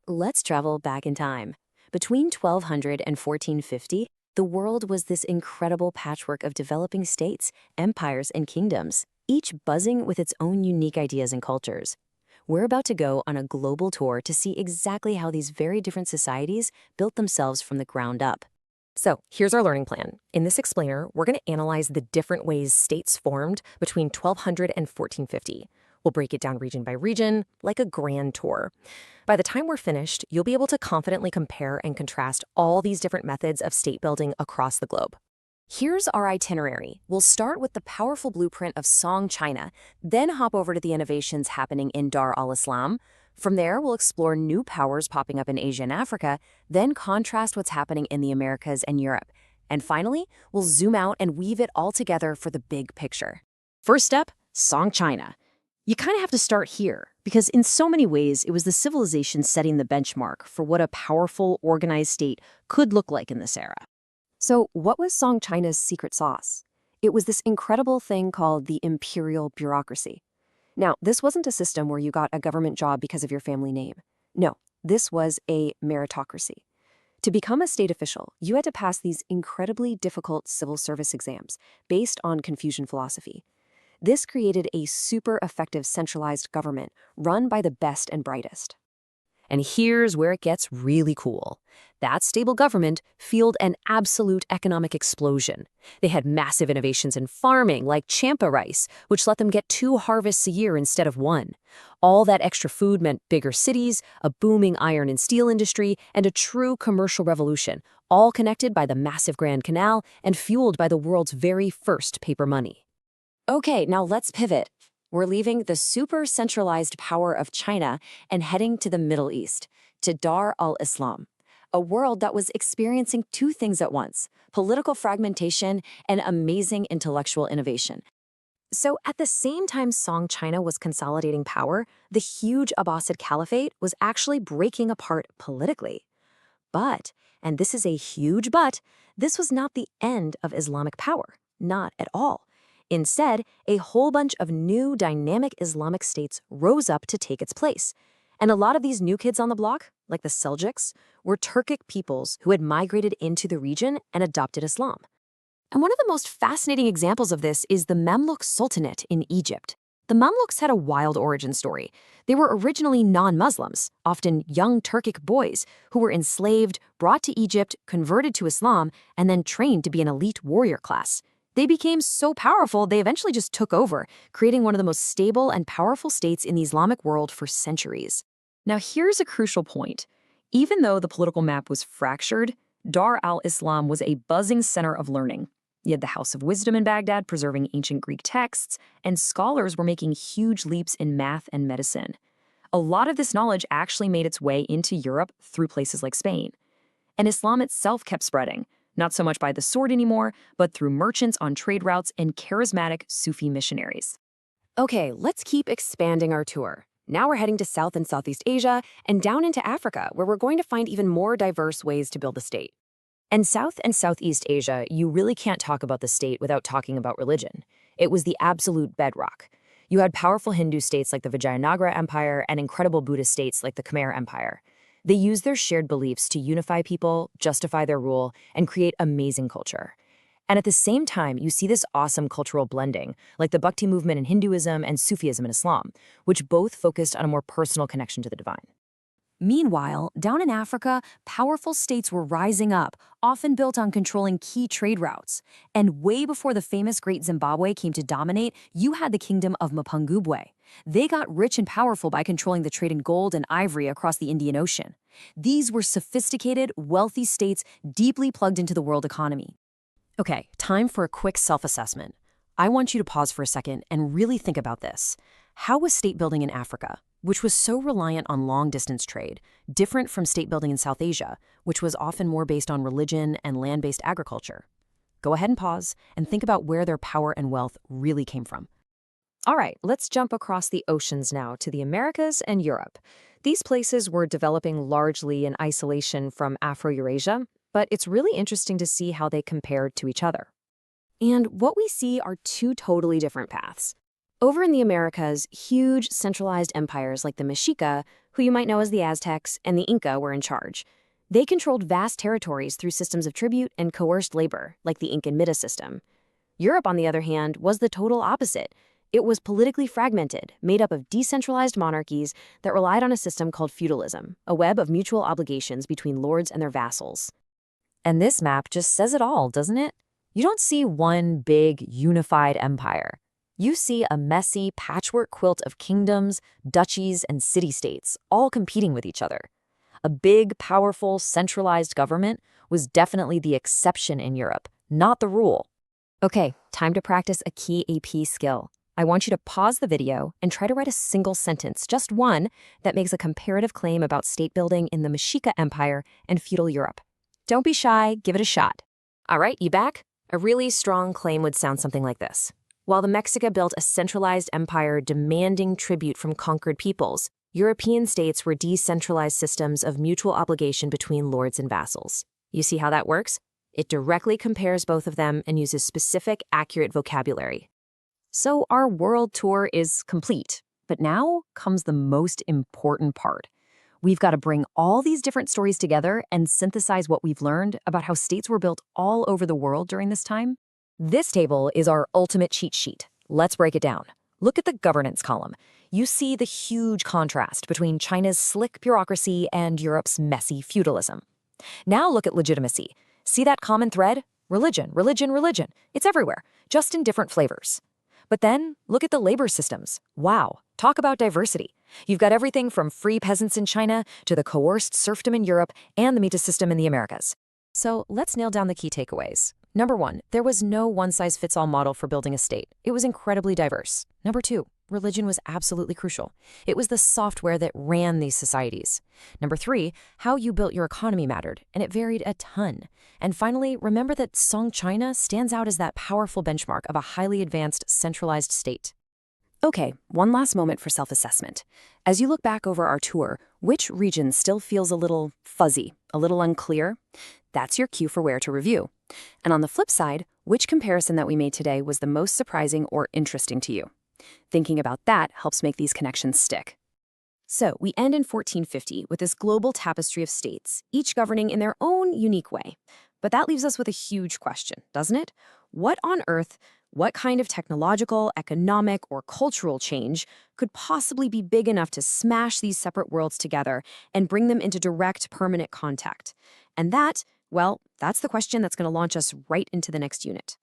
Let's travel back in time. Between 1200 and 1450, the world was this incredible patchwork of developing states, empires, and kingdoms, each buzzing with its own unique ideas and cultures. We're about to go on a global tour to see exactly how these very different societies built themselves from the ground up. So here's our learning plan. In this explainer, we're going to analyze the different ways states formed between 1200 and 1450. We'll break it down region by region, like a grand tour. By the time we're finished, you'll be able to confidently compare and contrast all these different methods of state building across the globe. Here's our itinerary. We'll start with the powerful blueprint of Song China, then hop over to the innovations happening in Dar al-Islam. From there, we'll explore new powers popping up in Asia and Africa, then contrast what's happening in the Americas and Europe. And finally, we'll zoom out and weave it all together for the big picture. First up, Song China. You kind of have to start here, because in so many ways, it was the civilization setting the benchmark for what a powerful, organized state could look like in this era. So what was Song China's secret sauce? It was this incredible thing called the imperial bureaucracy. Now, this wasn't a system where you got a government job because of your family name. No, this was a meritocracy. To become a state official, you had to pass these incredibly difficult civil service exams based on Confucian philosophy. This created a super effective centralized government run by the best and brightest. And here's where it gets really cool. That stable government fueled an absolute economic explosion. They had massive innovations in farming, like champa rice, which let them get 2 harvests a year instead of 1. All that extra food meant bigger cities, a booming iron and steel industry, and a true commercial revolution, all connected by the massive Grand Canal and fueled by the world's very first paper money. Okay, now let's pivot. We're leaving the super centralized power of China and heading to the Middle East, to Dar al-Islam, a world that was experiencing 2 things at once: political fragmentation and amazing intellectual innovation. So at the same time Song China was consolidating power, the huge Abbasid Caliphate was actually breaking apart politically. But, and this is a huge but, this was not the end of Islamic power. Not at all. Instead, a whole bunch of new dynamic Islamic states rose up to take its place. And a lot of these new kids on the block, like the Seljuks, were Turkic peoples who had migrated into the region and adopted Islam. And one of the most fascinating examples of this is the Mamluk Sultanate in Egypt. The Mamluks had a wild origin story. They were originally non-Muslims, often young Turkic boys, who were enslaved, brought to Egypt, converted to Islam, and then trained to be an elite warrior class. They became so powerful, they eventually just took over, creating one of the most stable and powerful states in the Islamic world for centuries. Now here's a crucial point. Even though the political map was fractured, Dar al-Islam was a buzzing center of learning. You had the House of Wisdom in Baghdad preserving ancient Greek texts, and scholars were making huge leaps in math and medicine. A lot of this knowledge actually made its way into Europe through places like Spain. And Islam itself kept spreading. Not so much by the sword anymore, but through merchants on trade routes and charismatic Sufi missionaries. Okay, let's keep expanding our tour. Now we're heading to South and Southeast Asia and down into Africa, where we're going to find even more diverse ways to build a state. And South and Southeast Asia, you really can't talk about the state without talking about religion. It was the absolute bedrock. You had powerful Hindu states like the Vijayanagara Empire and incredible Buddhist states like the Khmer Empire. They used their shared beliefs to unify people, justify their rule, and create amazing culture. And at the same time, you see this awesome cultural blending, like the Bhakti movement in Hinduism and Sufism in Islam, which both focused on a more personal connection to the divine. Meanwhile, down in Africa, powerful states were rising up, often built on controlling key trade routes. And way before the famous Great Zimbabwe came to dominate, you had the kingdom of Mapungubwe. They got rich and powerful by controlling the trade in gold and ivory across the Indian Ocean. These were sophisticated, wealthy states deeply plugged into the world economy. Okay, time for a quick self-assessment. I want you to pause for a second and really think about this. How was state building in Africa, which was so reliant on long-distance trade, different from state building in South Asia, which was often more based on religion and land-based agriculture? Go ahead and pause and think about where their power and wealth really came from. All right, let's jump across the oceans now to the Americas and Europe. These places were developing largely in isolation from Afro-Eurasia, but it's really interesting to see how they compared to each other. And what we see are 2 totally different paths. Over in the Americas, huge centralized empires like the Mexica, who you might know as the Aztecs, and the Inca were in charge. They controlled vast territories through systems of tribute and coerced labor, like the Incan Mida system. Europe, on the other hand, was the total opposite. It was politically fragmented, made up of decentralized monarchies that relied on a system called feudalism, a web of mutual obligations between lords and their vassals. And this map just says it all, doesn't it? You don't see one big, unified empire. You see a messy patchwork quilt of kingdoms, duchies, and city-states, all competing with each other. A big, powerful, centralized government was definitely the exception in Europe, not the rule. Okay, time to practice a key AP skill. I want you to pause the video and try to write a single sentence, just one, that makes a comparative claim about state building in the Mexica Empire and feudal Europe. Don't be shy, give it a shot. All right, you back? A really strong claim would sound something like this. While the Mexica built a centralized empire demanding tribute from conquered peoples, European states were decentralized systems of mutual obligation between lords and vassals. You see how that works? It directly compares both of them and uses specific, accurate vocabulary. So our world tour is complete, but now comes the most important part. We've got to bring all these different stories together and synthesize what we've learned about how states were built all over the world during this time. This table is our ultimate cheat sheet. Let's break it down. Look at the governance column. You see the huge contrast between China's slick bureaucracy and Europe's messy feudalism. Now look at legitimacy. See that common thread? Religion, religion, religion. It's everywhere, just in different flavors. But then, look at the labor systems. Wow, talk about diversity. You've got everything from free peasants in China to the coerced serfdom in Europe and the Mita system in the Americas. So let's nail down the key takeaways. Number 1, there was no one-size-fits-all model for building a state. It was incredibly diverse. Number 2, religion was absolutely crucial. It was the software that ran these societies. Number 3, how you built your economy mattered, and it varied a ton. And finally, remember that Song China stands out as that powerful benchmark of a highly advanced, centralized state. Okay, one last moment for self-assessment. As you look back over our tour, which region still feels a little fuzzy, a little unclear? That's your cue for where to review. And on the flip side, which comparison that we made today was the most surprising or interesting to you? Thinking about that helps make these connections stick. So we end in 1450 with this global tapestry of states, each governing in their own unique way. But that leaves us with a huge question, doesn't it? What on earth, what kind of technological, economic, or cultural change could possibly be big enough to smash these separate worlds together and bring them into direct, permanent contact? And that, well, that's the question that's going to launch us right into the next unit.